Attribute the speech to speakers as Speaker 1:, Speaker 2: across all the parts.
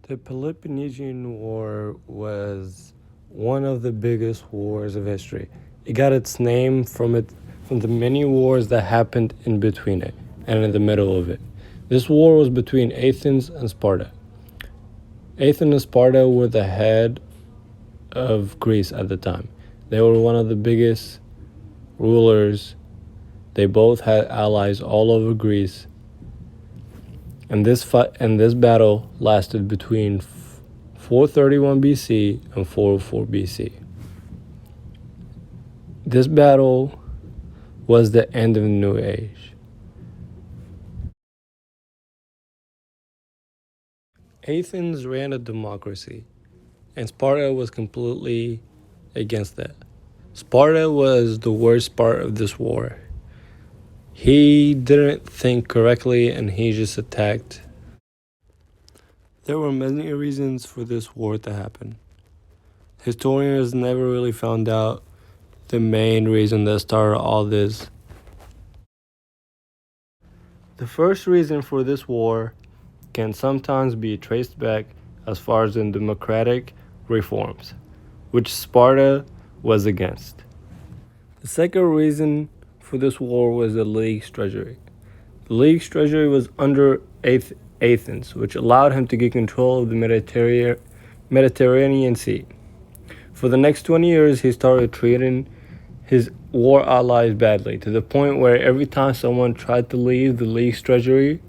Speaker 1: The Peloponnesian War was one of the biggest wars of history. It got its name from the many wars that happened in between it and in the middle of it. This war was between Athens and Sparta. Athens and Sparta were the head of Greece at the time. They were one of the biggest rulers. They both had allies all over Greece. And this battle lasted between 431 BC and 404 BC. This battle was the end of the New Age. Athens ran a democracy, and Sparta was completely against that. Sparta was the worst part of this war. He didn't think correctly and he just attacked. There were many reasons for this war to happen. Historians never really found out the main reason that started all this. The first reason for this war can sometimes be traced back as far as in democratic reforms, which Sparta was against. The second reason for this war was the League's treasury. The League's treasury was under Athens, which allowed him to get control of the Mediterranean Sea. For the next 20 years, he started treating his war allies badly, to the point where every time someone tried to leave the League's treasury,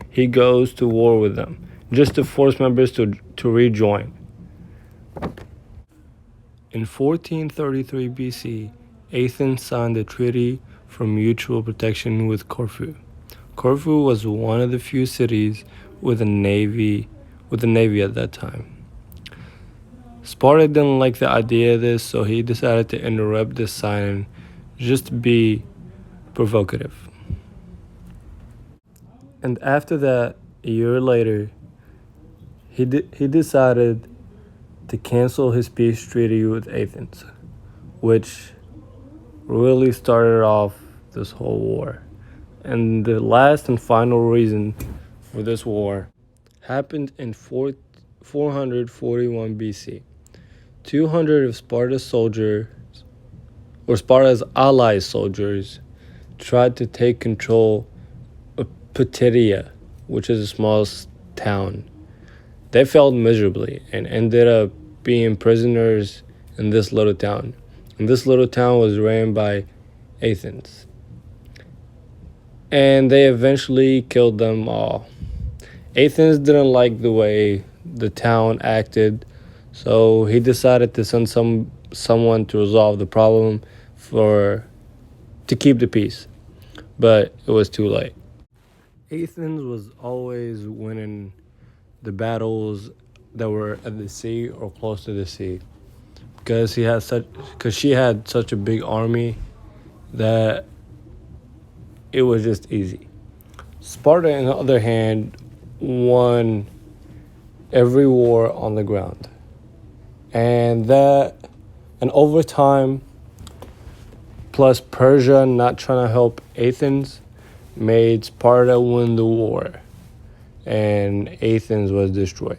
Speaker 1: he goes to war with them, just to force members to rejoin. In 1433 BC, Athens signed a treaty for mutual protection with Corfu. Corfu was one of the few cities with a navy at that time. Sparta didn't like the idea of this, so he decided to interrupt this signing just to be provocative. And after that, a year later, he decided to cancel his peace treaty with Athens, which really started off this whole war. And the last and final reason for this war happened in 441 BC. 200 of Sparta's soldiers, or Sparta's allied soldiers, tried to take control of Plataea, which is the smallest town. They failed miserably and ended up being prisoners in this little town. And this little town was ran by Athens. And they eventually killed them all. Athens didn't like the way the town acted, so he decided to send someone to resolve the problem to keep the peace. But it was too late. Athens was always winning the battles that were at the sea or close to the sea, because she had such a big army that it was just easy. Sparta, on the other hand, won every war on the ground. And over time, plus Persia not trying to help Athens, made Sparta win the war. And Athens was destroyed.